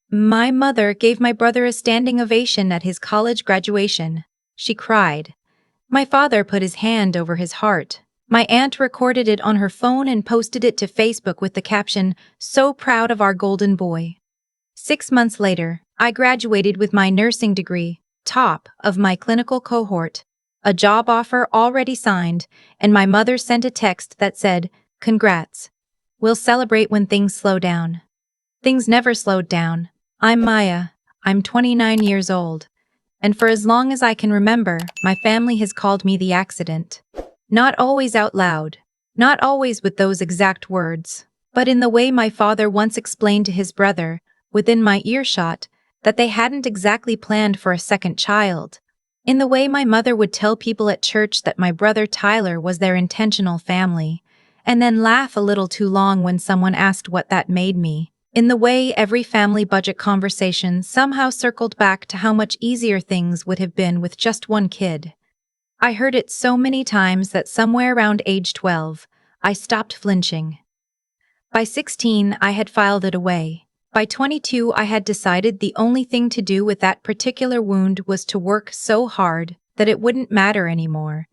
My mother gave my brother a standing ovation at his college graduation. She cried. My father put his hand over his heart. My aunt recorded it on her phone and posted it to Facebook with the caption, "So proud of our golden boy." 6 months later, I graduated with my nursing degree, top of my clinical cohort, a job offer already signed, and my mother sent a text that said, "Congrats. We'll celebrate when things slow down." Things never slowed down. I'm Maya. I'm 29 years old. And for as long as I can remember, my family has called me the accident. Not always out loud, not always with those exact words, but in the way my father once explained to his brother, within my earshot, that they hadn't exactly planned for a second child. In the way my mother would tell people at church that my brother Tyler was their intentional family, and then laugh a little too long when someone asked what that made me. In the way every family budget conversation somehow circled back to how much easier things would have been with just one kid. I heard it so many times that somewhere around age 12, I stopped flinching. By 16, I had filed it away. By 22, I had decided the only thing to do with that particular wound was to work so hard that it wouldn't matter anymore.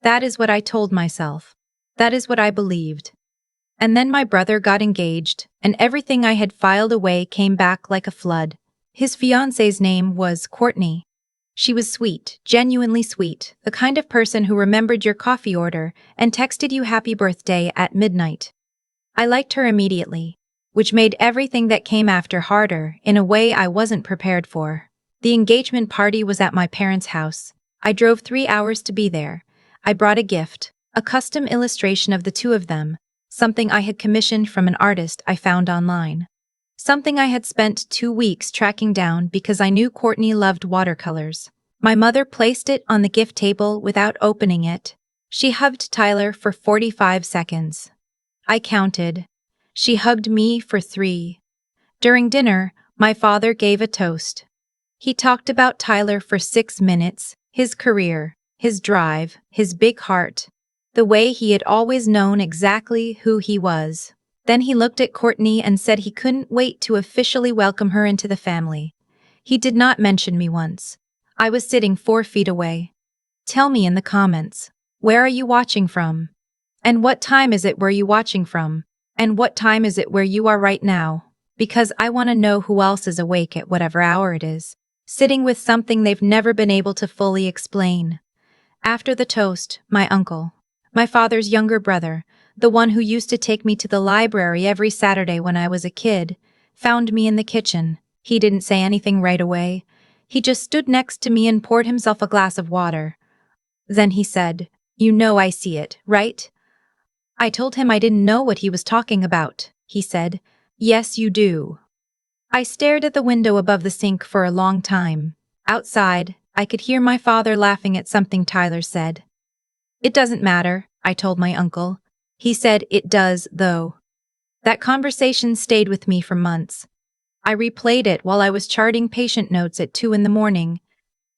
That is what I told myself. That is what I believed. And then my brother got engaged, and everything I had filed away came back like a flood. His fiancée's name was Courtney. She was sweet, genuinely sweet, the kind of person who remembered your coffee order and texted you happy birthday at midnight. I liked her immediately, which made everything that came after harder in a way I wasn't prepared for. The engagement party was at my parents' house. I drove 3 hours to be there. I brought a gift, a custom illustration of the two of them, something I had commissioned from an artist I found online. Something I had spent 2 weeks tracking down because I knew Courtney loved watercolors. My mother placed it on the gift table without opening it. She hugged Tyler for 45 seconds. I counted. She hugged me for 3. During dinner, my father gave a toast. He talked about Tyler for 6 minutes, his career, his drive, his big heart, the way he had always known exactly who he was. Then he looked at Courtney and said he couldn't wait to officially welcome her into the family. He did not mention me once. I was sitting 4 feet away. Tell me in the comments, where are you watching from? And what time is it where you watching from? And what time is it where you are right now? Because I want to know who else is awake at whatever hour it is, sitting with something they've never been able to fully explain. After the toast, my uncle, my father's younger brother, the one who used to take me to the library every Saturday when I was a kid, found me in the kitchen. He didn't say anything right away. He just stood next to me and poured himself a glass of water. Then he said, "You know I see it, right?" I told him I didn't know what he was talking about. He said, "Yes, you do." I stared at the window above the sink for a long time. Outside, I could hear my father laughing at something Tyler said. "It doesn't matter," I told my uncle. He said, "It does, though." That conversation stayed with me for months. I replayed it while I was charting patient notes at 2 in the morning.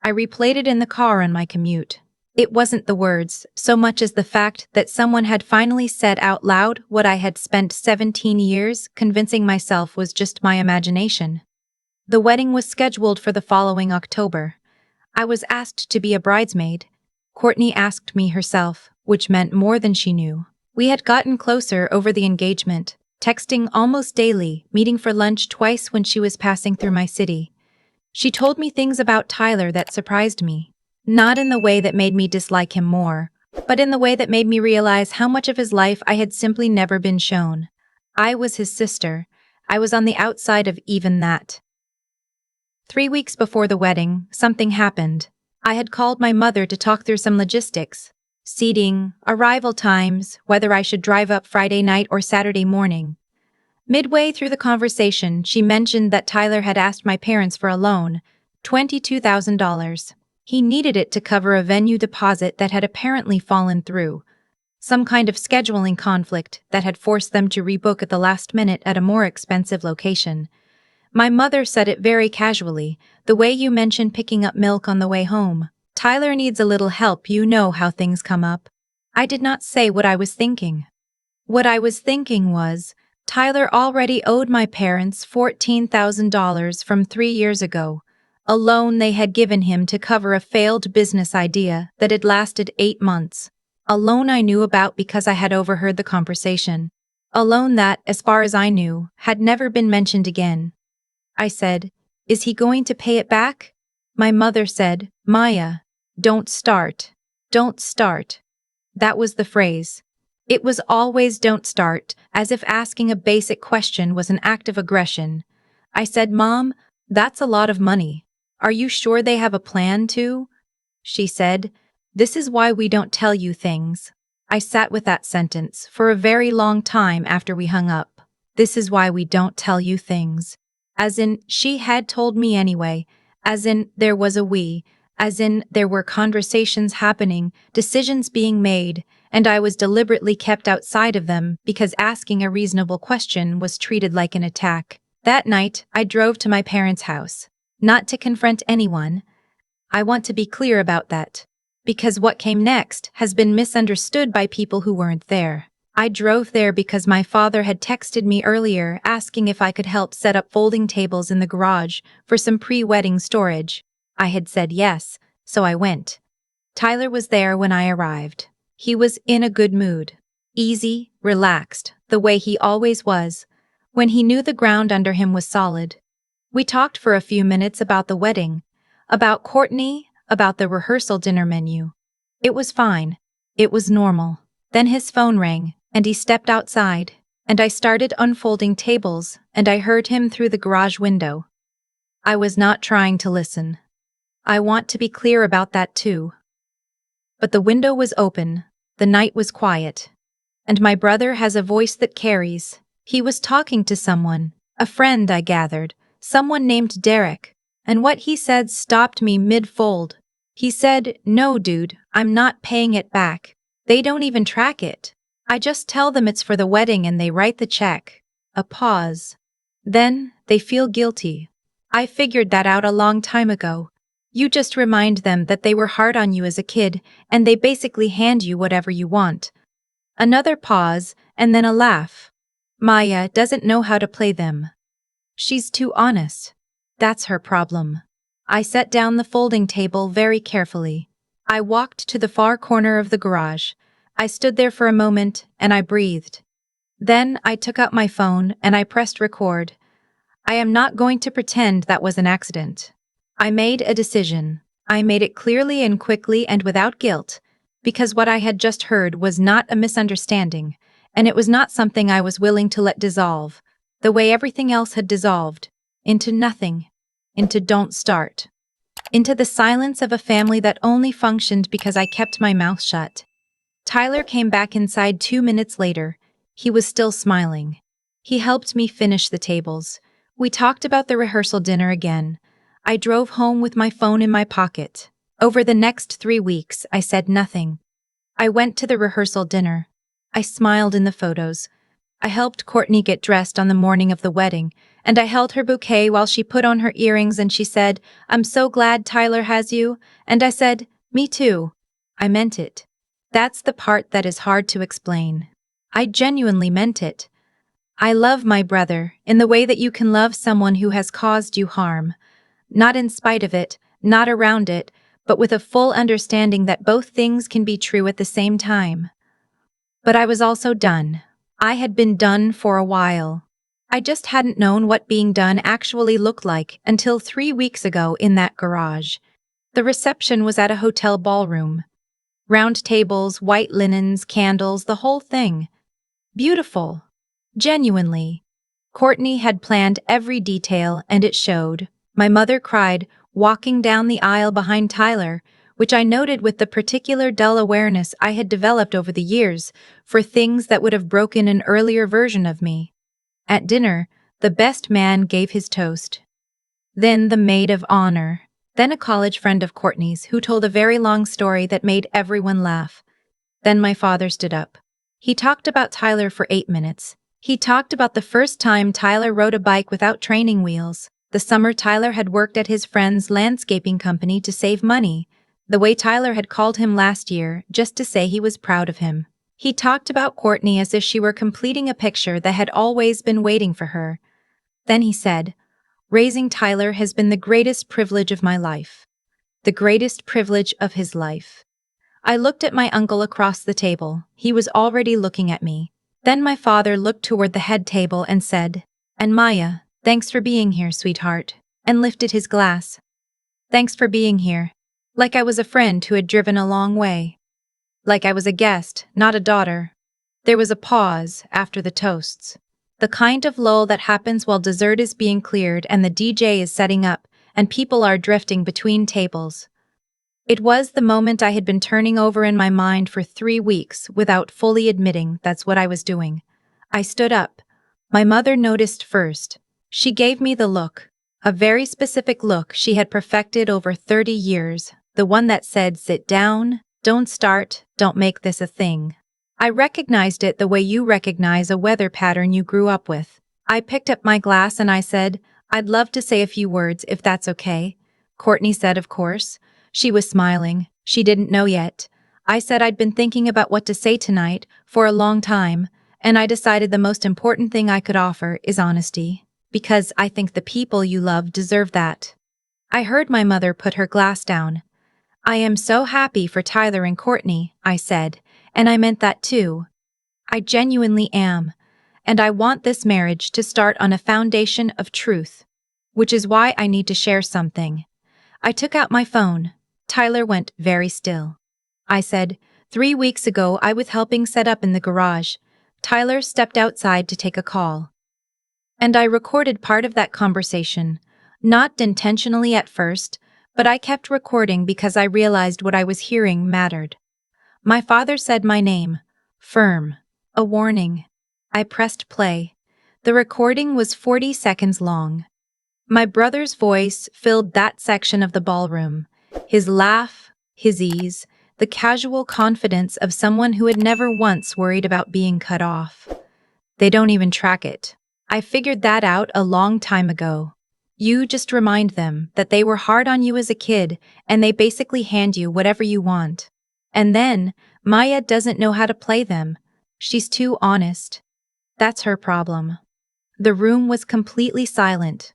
I replayed it in the car on my commute. It wasn't the words, so much as the fact that someone had finally said out loud what I had spent 17 years convincing myself was just my imagination. The wedding was scheduled for the following October. I was asked to be a bridesmaid. Courtney asked me herself, which meant more than she knew. We had gotten closer over the engagement, texting almost daily, meeting for lunch twice when she was passing through my city. She told me things about Tyler that surprised me. Not in the way that made me dislike him more, but in the way that made me realize how much of his life I had simply never been shown. I was his sister. I was on the outside of even that. 3 weeks before the wedding, something happened. I had called my mother to talk through some logistics. Seating, arrival times, whether I should drive up Friday night or Saturday morning. Midway through the conversation, she mentioned that Tyler had asked my parents for a loan, $22,000. He needed it to cover a venue deposit that had apparently fallen through. Some kind of scheduling conflict that had forced them to rebook at the last minute at a more expensive location. My mother said it very casually, the way you mentioned picking up milk on the way home. Tyler needs a little help, you know how things come up. I did not say what I was thinking. What I was thinking was, Tyler already owed my parents $14,000 from 3 years ago, a loan they had given him to cover a failed business idea that had lasted 8 months. A loan I knew about because I had overheard the conversation. A loan that, as far as I knew, had never been mentioned again. I said, "Is he going to pay it back?" My mother said, "Maya, don't start. Don't start." That was the phrase. It was always "don't start," as if asking a basic question was an act of aggression. I said, "Mom, that's a lot of money. Are you sure they have a plan to?" She said, "This is why we don't tell you things." I sat with that sentence for a very long time after we hung up. This is why we don't tell you things. As in, she had told me anyway. As in, there was a we. As in, there were conversations happening, decisions being made, and I was deliberately kept outside of them because asking a reasonable question was treated like an attack. That night, I drove to my parents' house. Not to confront anyone. I want to be clear about that. Because what came next has been misunderstood by people who weren't there. I drove there because my father had texted me earlier asking if I could help set up folding tables in the garage for some pre-wedding storage. I had said yes, so I went. Tyler was there when I arrived. He was in a good mood. Easy, relaxed, the way he always was, when he knew the ground under him was solid. We talked for a few minutes about the wedding, about Courtney, about the rehearsal dinner menu. It was fine. It was normal. Then his phone rang, and he stepped outside, and I started unfolding tables, and I heard him through the garage window. I was not trying to listen. I want to be clear about that too. But the window was open, the night was quiet, and my brother has a voice that carries. He was talking to someone, a friend I gathered, someone named Derek, and what he said stopped me mid-fold. He said, "No, dude, I'm not paying it back. They don't even track it. I just tell them it's for the wedding and they write the check." A pause. Then, they feel guilty. I figured that out a long time ago. You just remind them that they were hard on you as a kid, and they basically hand you whatever you want. Another pause, and then a laugh. Maya doesn't know how to play them. She's too honest. That's her problem. I set down the folding table very carefully. I walked to the far corner of the garage. I stood there for a moment, and I breathed. Then I took out my phone and I pressed record. I am not going to pretend that was an accident. I made a decision. I made it clearly and quickly and without guilt, because what I had just heard was not a misunderstanding, and it was not something I was willing to let dissolve, the way everything else had dissolved, into nothing, into don't start, into the silence of a family that only functioned because I kept my mouth shut. Tyler came back inside 2 minutes later. He was still smiling. He helped me finish the tables. We talked about the rehearsal dinner again. I drove home with my phone in my pocket. Over the next 3 weeks, I said nothing. I went to the rehearsal dinner. I smiled in the photos. I helped Courtney get dressed on the morning of the wedding, and I held her bouquet while she put on her earrings and she said, "I'm so glad Tyler has you." And I said, "Me too." I meant it. That's the part that is hard to explain. I genuinely meant it. I love my brother in the way that you can love someone who has caused you harm. Not in spite of it, not around it, but with a full understanding that both things can be true at the same time. But I was also done. I had been done for a while. I just hadn't known what being done actually looked like until 3 weeks ago in that garage. The reception was at a hotel ballroom. Round tables, white linens, candles, the whole thing. Beautiful. Genuinely. Courtney had planned every detail, and it showed. My mother cried, walking down the aisle behind Tyler, which I noted with the particular dull awareness I had developed over the years for things that would have broken an earlier version of me. At dinner, the best man gave his toast. Then the maid of honor. Then a college friend of Courtney's who told a very long story that made everyone laugh. Then my father stood up. He talked about Tyler for 8 minutes. He talked about the first time Tyler rode a bike without training wheels, the summer Tyler had worked at his friend's landscaping company to save money, the way Tyler had called him last year just to say he was proud of him. He talked about Courtney as if she were completing a picture that had always been waiting for her. Then he said, "Raising Tyler has been the greatest privilege of my life. The greatest privilege of his life." I looked at my uncle across the table. He was already looking at me. Then my father looked toward the head table and said, "And Maya, thanks for being here, sweetheart," and lifted his glass. "Thanks for being here." Like I was a friend who had driven a long way. Like I was a guest, not a daughter. There was a pause after the toasts. The kind of lull that happens while dessert is being cleared and the DJ is setting up, and people are drifting between tables. It was the moment I had been turning over in my mind for 3 weeks without fully admitting that's what I was doing. I stood up. My mother noticed first. She gave me the look. A very specific look she had perfected over 30 years. The one that said, "Sit down, don't start, don't make this a thing." I recognized it the way you recognize a weather pattern you grew up with. I picked up my glass and I said, "I'd love to say a few words if that's okay." Courtney said, "Of course." She was smiling. She didn't know yet. I said I'd been thinking about what to say tonight for a long time, and I decided the most important thing I could offer is honesty, because I think the people you love deserve that. I heard my mother put her glass down. "I am so happy for Tyler and Courtney," I said, and I meant that too. I genuinely am, and I want this marriage to start on a foundation of truth, which is why I need to share something. I took out my phone. Tyler went very still. I said, "3 weeks ago I was helping set up in the garage." Tyler stepped outside to take a call. And I recorded part of that conversation, not intentionally at first, but I kept recording because I realized what I was hearing mattered. My father said my name. Firm. A warning. I pressed play. The recording was 40 seconds long. My brother's voice filled that section of the ballroom. His laugh, his ease, the casual confidence of someone who had never once worried about being cut off. They don't even track it. I figured that out a long time ago. You just remind them that they were hard on you as a kid and they basically hand you whatever you want. And then, Maya doesn't know how to play them. She's too honest. That's her problem. The room was completely silent.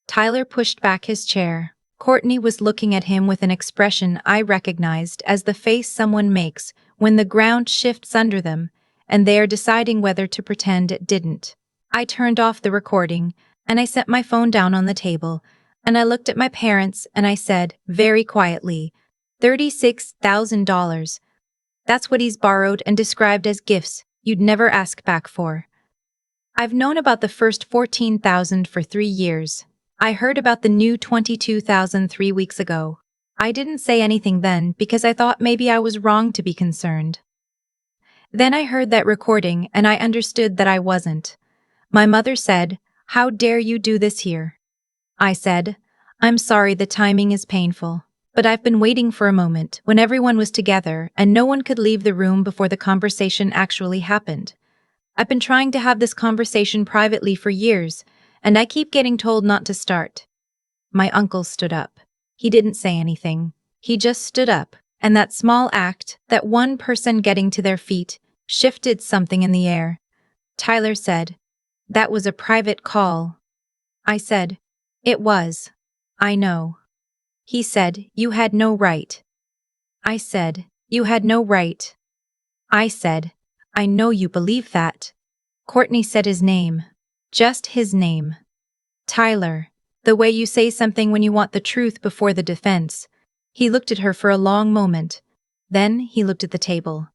Tyler pushed back his chair. Courtney was looking at him with an expression I recognized as the face someone makes when the ground shifts under them and they are deciding whether to pretend it didn't. I turned off the recording and I set my phone down on the table and I looked at my parents and I said, very quietly, $36,000. That's what he's borrowed and described as gifts you'd never ask back for. I've known about the first 14,000 for 3 years. I heard about the new 22,000 3 weeks ago. I didn't say anything then because I thought maybe I was wrong to be concerned. Then I heard that recording and I understood that I wasn't. My mother said, "How dare you do this here?" I said, "I'm sorry, the timing is painful, but I've been waiting for a moment when everyone was together and no one could leave the room before the conversation actually happened. I've been trying to have this conversation privately for years, and I keep getting told not to start." My uncle stood up. He didn't say anything. He just stood up, and that small act, that one person getting to their feet, shifted something in the air. Tyler said, "That was a private call." I said, "It was. I know." He said, "You had no right." I said, "You had no right." I said, "I know you believe that." Courtney said his name. Just his name. "Tyler. The way you say something when you want the truth before the defense." He looked at her for a long moment. Then he looked at the table.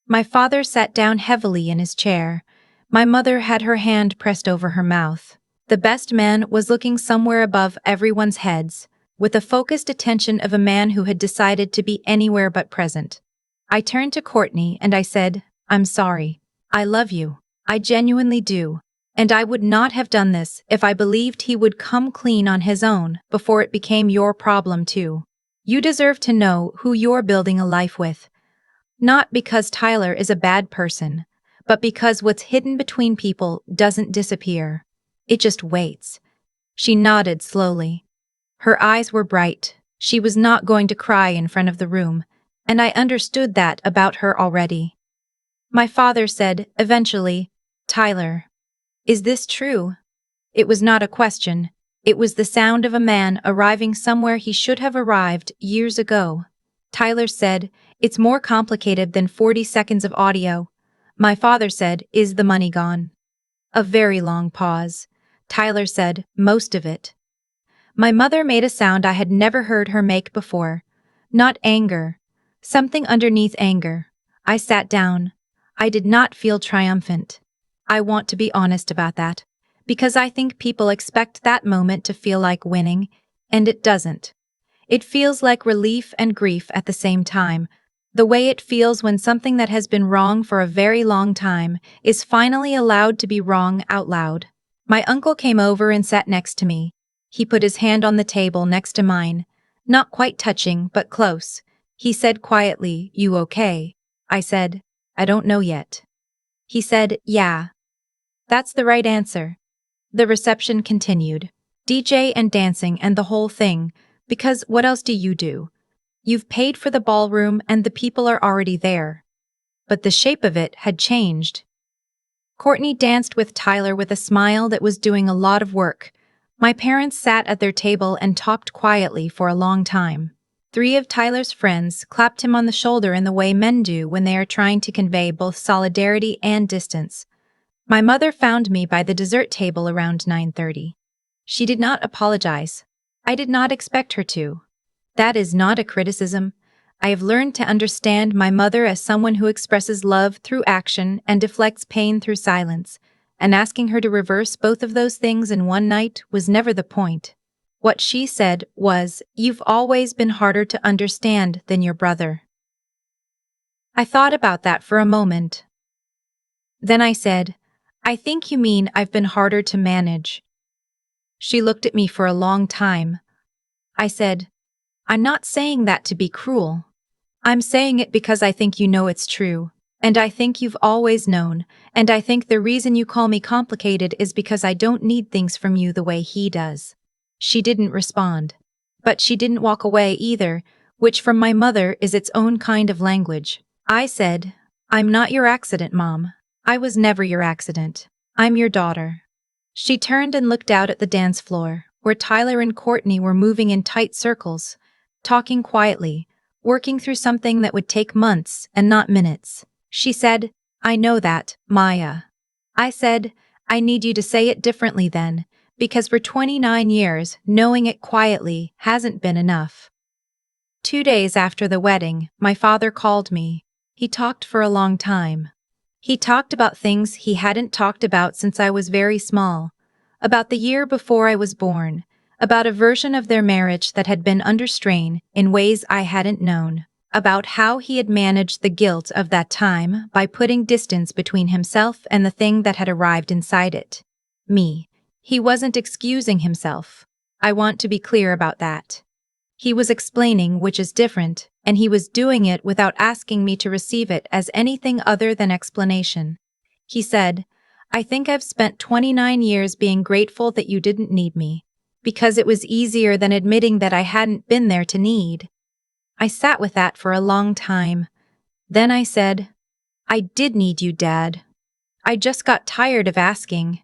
My father sat down heavily in his chair. My mother had her hand pressed over her mouth. The best man was looking somewhere above everyone's heads, with the focused attention of a man who had decided to be anywhere but present. I turned to Courtney and I said, "I'm sorry. I love you. I genuinely do. And I would not have done this if I believed he would come clean on his own before it became your problem too. You deserve to know who you're building a life with. Not because Tyler is a bad person, but because what's hidden between people doesn't disappear. It just waits." She nodded slowly. Her eyes were bright. She was not going to cry in front of the room, and I understood that about her already. My father said, eventually, "Tyler, is this true?" It was not a question. It was the sound of a man arriving somewhere he should have arrived years ago. Tyler said, "It's more complicated than 40 seconds of audio." My father said, "Is the money gone?" A very long pause. Tyler said, "Most of it." My mother made a sound I had never heard her make before. Not anger. Something underneath anger. I sat down. I did not feel triumphant. I want to be honest about that, because I think people expect that moment to feel like winning, and it doesn't. It feels like relief and grief at the same time, the way it feels when something that has been wrong for a very long time is finally allowed to be wrong out loud. My uncle came over and sat next to me. He put his hand on the table next to mine, not quite touching, but close. He said quietly, "You okay?" I said, "I don't know yet." He said, "Yeah. That's the right answer." The reception continued. DJ and dancing and the whole thing, because what else do you do? You've paid for the ballroom and the people are already there. But the shape of it had changed. Courtney danced with Tyler with a smile that was doing a lot of work. My parents sat at their table and talked quietly for a long time. 3 of Tyler's friends clapped him on the shoulder in the way men do when they are trying to convey both solidarity and distance. My mother found me by the dessert table around 9:30. She did not apologize. I did not expect her to. That is not a criticism. I have learned to understand my mother as someone who expresses love through action and deflects pain through silence, and asking her to reverse both of those things in one night was never the point. What she said was, "You've always been harder to understand than your brother." I thought about that for a moment. Then I said, "I think you mean I've been harder to manage." She looked at me for a long time. I said, "I'm not saying that to be cruel. I'm saying it because I think you know it's true, and I think you've always known, and I think the reason you call me complicated is because I don't need things from you the way he does." She didn't respond. But she didn't walk away either, which from my mother is its own kind of language. I said, "I'm not your accident, Mom. I was never your accident. I'm your daughter." She turned and looked out at the dance floor, where Tyler and Courtney were moving in tight circles, talking quietly, working through something that would take months and not minutes. She said, "I know that, Maya." I said, "I need you to say it differently then, because for 29 years, knowing it quietly hasn't been enough." 2 days after the wedding, my father called me. He talked for a long time. He talked about things he hadn't talked about since I was very small, about the year before I was born, about a version of their marriage that had been under strain in ways I hadn't known, about how he had managed the guilt of that time by putting distance between himself and the thing that had arrived inside it. Me. He wasn't excusing himself. I want to be clear about that. He was explaining, which is different, and he was doing it without asking me to receive it as anything other than explanation. He said, "I think I've spent 29 years being grateful that you didn't need me, because it was easier than admitting that I hadn't been there to need." I sat with that for a long time. Then I said, "I did need you, Dad. I just got tired of asking."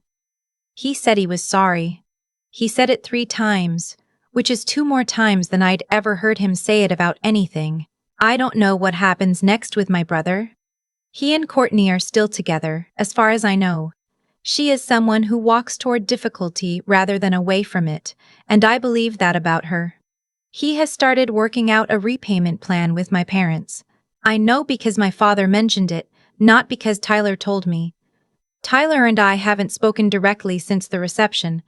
He said he was sorry. He said it 3 times, which is 2 more times than I'd ever heard him say it about anything. I don't know what happens next with my brother. He and Courtney are still together, as far as I know. She is someone who walks toward difficulty rather than away from it, and I believe that about her. He has started working out a repayment plan with my parents. I know because my father mentioned it, not because Tyler told me. Tyler and I haven't spoken directly since the reception.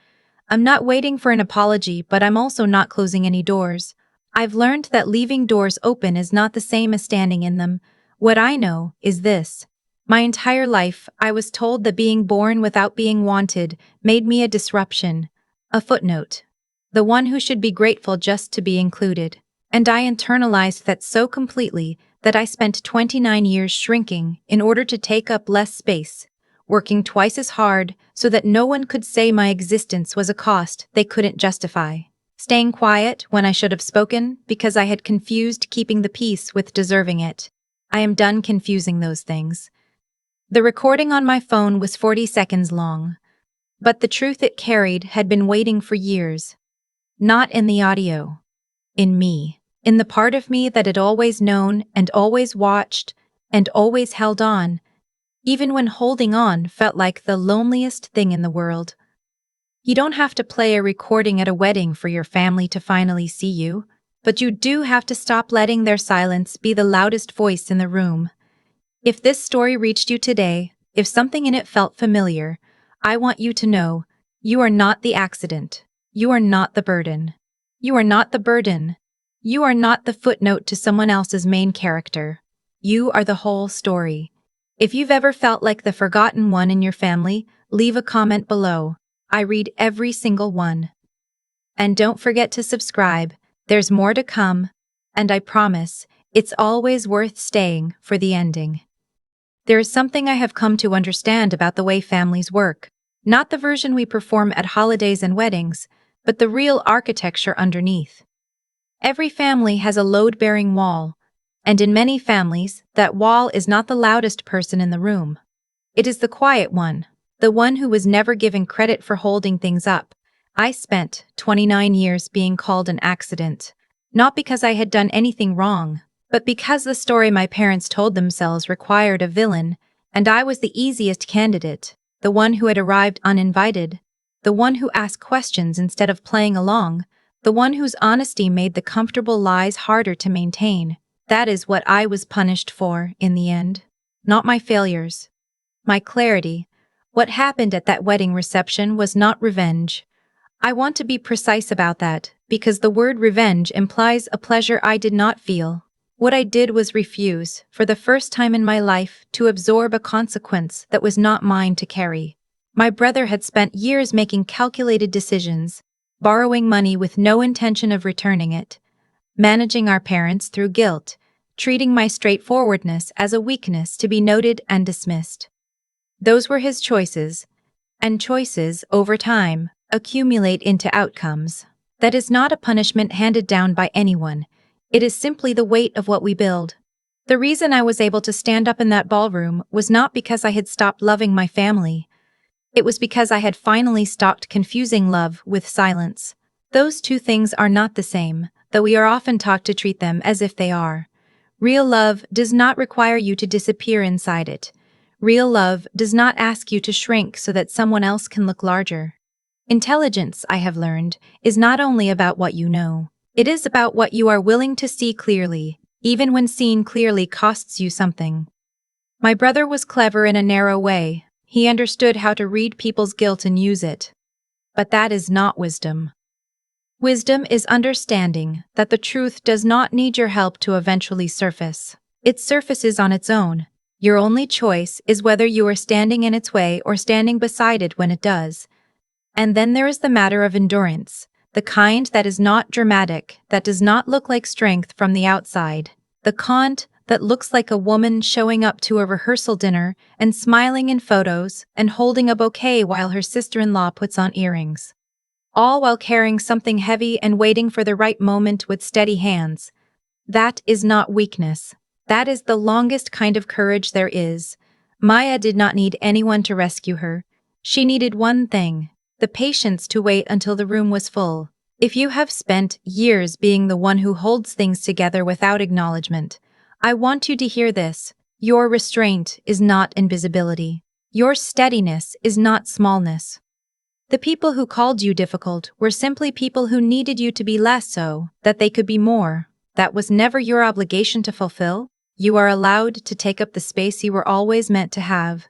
I'm not waiting for an apology, but I'm also not closing any doors. I've learned that leaving doors open is not the same as standing in them. What I know is this. My entire life, I was told that being born without being wanted made me a disruption, a footnote, the one who should be grateful just to be included. And I internalized that so completely that I spent 29 years shrinking in order to take up less space, working twice as hard so that no one could say my existence was a cost they couldn't justify. Staying quiet when I should have spoken because I had confused keeping the peace with deserving it. I am done confusing those things. The recording on my phone was 40 seconds long, but the truth it carried had been waiting for years. Not in the audio. In me. In the part of me that had always known and always watched and always held on, even when holding on felt like the loneliest thing in the world. You don't have to play a recording at a wedding for your family to finally see you, but you do have to stop letting their silence be the loudest voice in the room. If this story reached you today, if something in it felt familiar, I want you to know, you are not the accident. You are not the burden. You are not the burden. You are not the footnote to someone else's main character. You are the whole story. If you've ever felt like the forgotten one in your family, leave a comment below. I read every single one. And don't forget to subscribe, there's more to come, and I promise, it's always worth staying for the ending. There is something I have come to understand about the way families work, not the version we perform at holidays and weddings, but the real architecture underneath. Every family has a load-bearing wall, and in many families, that wall is not the loudest person in the room. It is the quiet one, the one who was never given credit for holding things up. I spent 29 years being called an accident, not because I had done anything wrong, but because the story my parents told themselves required a villain, and I was the easiest candidate, the one who had arrived uninvited, the one who asked questions instead of playing along, the one whose honesty made the comfortable lies harder to maintain. That is what I was punished for, in the end. Not my failures. My clarity. What happened at that wedding reception was not revenge. I want to be precise about that, because the word revenge implies a pleasure I did not feel. What I did was refuse, for the first time in my life, to absorb a consequence that was not mine to carry. My brother had spent years making calculated decisions, borrowing money with no intention of returning it, managing our parents through guilt, treating my straightforwardness as a weakness to be noted and dismissed. Those were his choices, and choices, over time, accumulate into outcomes. That is not a punishment handed down by anyone. It is simply the weight of what we build. The reason I was able to stand up in that ballroom was not because I had stopped loving my family. It was because I had finally stopped confusing love with silence. Those two things are not the same, though we are often taught to treat them as if they are. Real love does not require you to disappear inside it. Real love does not ask you to shrink so that someone else can look larger. Intelligence, I have learned, is not only about what you know. It is about what you are willing to see clearly, even when seeing clearly costs you something. My brother was clever in a narrow way. He understood how to read people's guilt and use it. But that is not wisdom. Wisdom is understanding that the truth does not need your help to eventually surface. It surfaces on its own. Your only choice is whether you are standing in its way or standing beside it when it does. And then there is the matter of endurance. The kind that is not dramatic, that does not look like strength from the outside. The kind that looks like a woman showing up to a rehearsal dinner and smiling in photos and holding a bouquet while her sister-in-law puts on earrings. All while carrying something heavy and waiting for the right moment with steady hands. That is not weakness. That is the longest kind of courage there is. Maya did not need anyone to rescue her. She needed one thing. The patience to wait until the room was full. If you have spent years being the one who holds things together without acknowledgement, I want you to hear this. Your restraint is not invisibility. Your steadiness is not smallness. The people who called you difficult were simply people who needed you to be less so, that they could be more. That was never your obligation to fulfill. You are allowed to take up the space you were always meant to have.